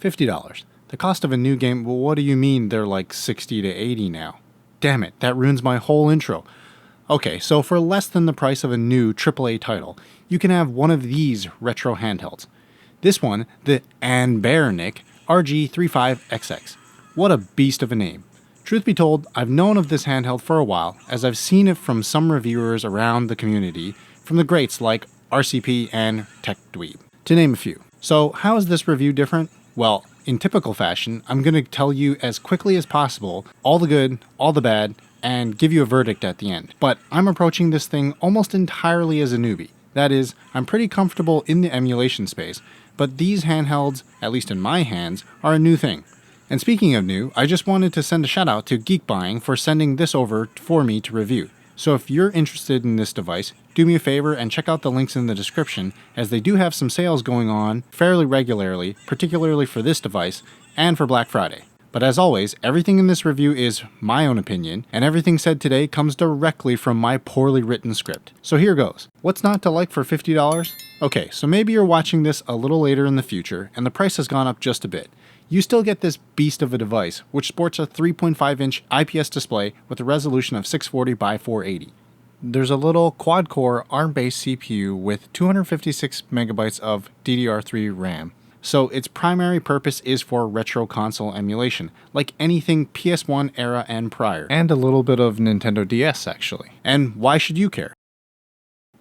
$50. The cost of a new game, well, what do you mean they're like 60 to 80 now? Damn it, that ruins my whole intro. Okay, so for less than the price of a new AAA title, you can have one of these retro handhelds. This one, the ANBERNIC RG35XX. What a beast of a name. Truth be told, I've known of this handheld for a while, as I've seen it from some reviewers around the community, from the greats like RCP and TechDweeb, to name a few. So how is this review different? Well, in typical fashion, I'm going to tell you as quickly as possible all the good, all the bad, and give you a verdict at the end. But I'm approaching this thing almost entirely as a newbie. That is, I'm pretty comfortable in the emulation space, but these handhelds, at least in my hands, are a new thing. And speaking of new, I just wanted to send a shout out to GeekBuying for sending this over for me to review. So if you're interested in this device, do me a favor and check out the links in the description, as they do have some sales going on fairly regularly, particularly for this device and for Black Friday. But as always, everything in this review is my own opinion, and everything said today comes directly from my poorly written script. So here goes. What's not to like for $50? Okay, so maybe you're watching this a little later in the future, and the price has gone up just a bit. You still get this beast of a device, which sports a 3.5-inch IPS display with a resolution of 640 by 480. There's a little quad-core ARM-based CPU with 256 megabytes of DDR3 RAM. So its primary purpose is for retro console emulation, like anything PS1 era and prior. And a little bit of Nintendo DS, actually. And why should you care?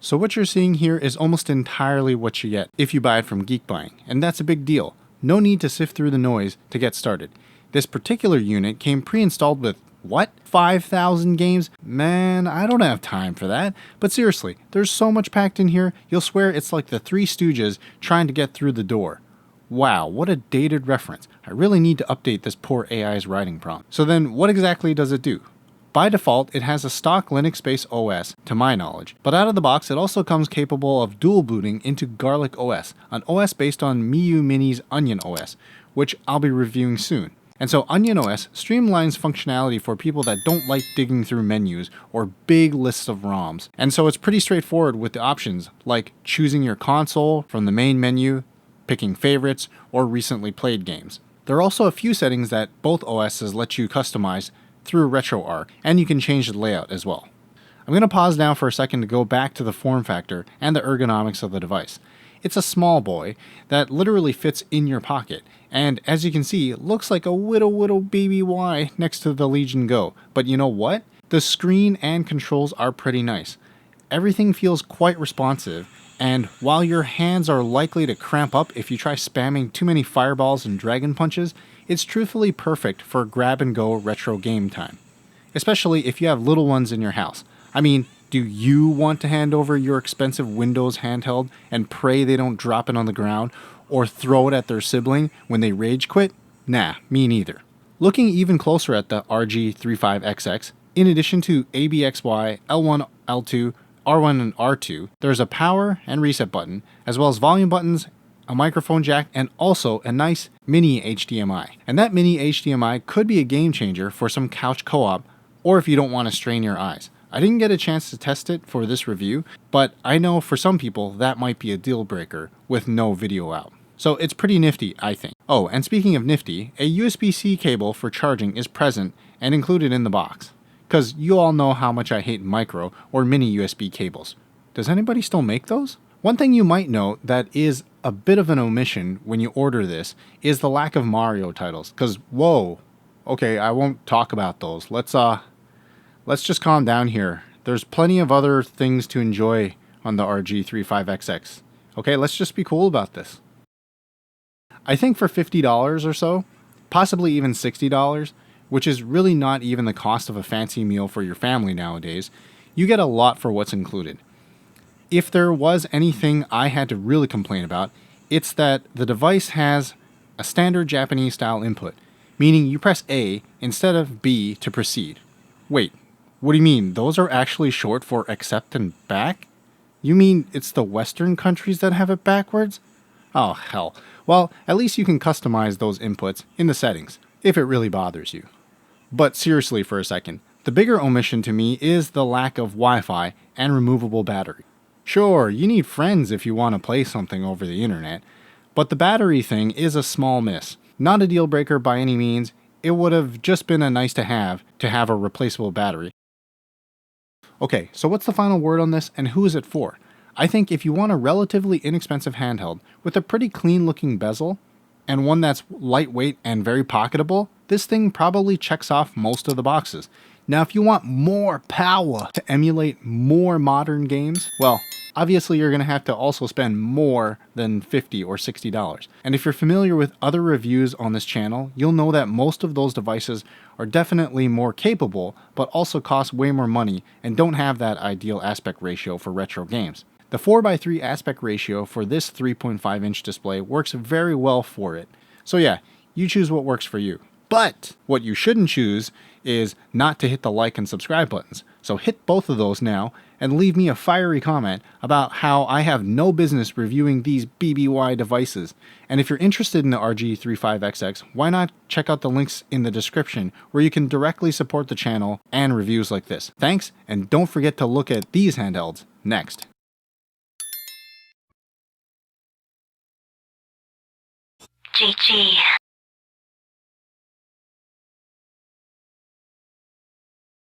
So what you're seeing here is almost entirely what you get if you buy it from GeekBuying, and that's a big deal. No need to sift through the noise to get started. This particular unit came pre-installed with, what? 5,000 games? Man, I don't have time for that. But seriously, there's so much packed in here, you'll swear it's like the Three Stooges trying to get through the door. Wow, what a dated reference. I really need to update this poor AI's writing prompt. So then, what exactly does it do? By default, it has a stock Linux-based OS, to my knowledge, but out of the box it also comes capable of dual booting into GarlicOS, an OS based on Miu Mini's Onion OS, which I'll be reviewing soon. And so Onion OS streamlines functionality for people that don't like digging through menus or big lists of ROMs. And so it's pretty straightforward with the options, like choosing your console from the main menu, picking favorites, or recently played games. There are also a few settings that both OSs let you customize through RetroArch, and you can change the layout as well. I'm going to pause now for a second to go back to the form factor and the ergonomics of the device. It's a small boy that literally fits in your pocket, and as you can see, it looks like a little baby Y next to the Legion Go. But you know what? The screen and controls are pretty nice. Everything feels quite responsive, and while your hands are likely to cramp up if you try spamming too many fireballs and dragon punches, it's truthfully perfect for grab-and-go retro game time. Especially if you have little ones in your house. I mean, do you want to hand over your expensive Windows handheld and pray they don't drop it on the ground or throw it at their sibling when they rage quit? Nah, me neither. Looking even closer at the RG35XX, in addition to ABXY, L1, L2, R1 and R2, there's a power and reset button, as well as volume buttons, a microphone jack, and also a nice mini HDMI. And that mini HDMI could be a game changer for some couch co-op, or if you don't want to strain your eyes. I didn't get a chance to test it for this review, but I know for some people that might be a deal breaker with no video out. So it's pretty nifty, I think. Oh, and speaking of nifty, a USB-C cable for charging is present and included in the box. Because you all know how much I hate micro or mini USB cables. Does anybody still make those? One thing you might note that is a bit of an omission when you order this is the lack of Mario titles. Because, whoa, okay, I won't talk about those. Let's just calm down here. There's plenty of other things to enjoy on the RG35XX. Okay, let's just be cool about this. I think for $50 or so, possibly even $60, which is really not even the cost of a fancy meal for your family nowadays, you get a lot for what's included. If there was anything I had to really complain about, it's that the device has a standard Japanese style input, meaning you press A instead of B to proceed. Wait, what do you mean? Those are actually short for accept and back? You mean it's the Western countries that have it backwards? Oh hell. Well, at least you can customize those inputs in the settings, if it really bothers you. But seriously for a second, the bigger omission to me is the lack of Wi-Fi and removable battery. Sure, you need friends if you want to play something over the internet, but the battery thing is a small miss. Not a deal breaker by any means. It would have just been a nice to have a replaceable battery. Okay, so what's the final word on this and who is it for? I think if you want a relatively inexpensive handheld with a pretty clean looking bezel and one that's lightweight and very pocketable, this thing probably checks off most of the boxes. Now if you want more power to emulate more modern games, well, obviously you're going to have to also spend more than $50 or $60. And if you're familiar with other reviews on this channel, you'll know that most of those devices are definitely more capable, but also cost way more money and don't have that ideal aspect ratio for retro games. The 4:3 aspect ratio for this 3.5-inch display works very well for it. So yeah, you choose what works for you. But what you shouldn't choose is not to hit the like and subscribe buttons. So hit both of those now and leave me a fiery comment about how I have no business reviewing these BBY devices. And if you're interested in the RG35XX, why not check out the links in the description where you can directly support the channel and reviews like this. Thanks, and don't forget to look at these handhelds next. GG.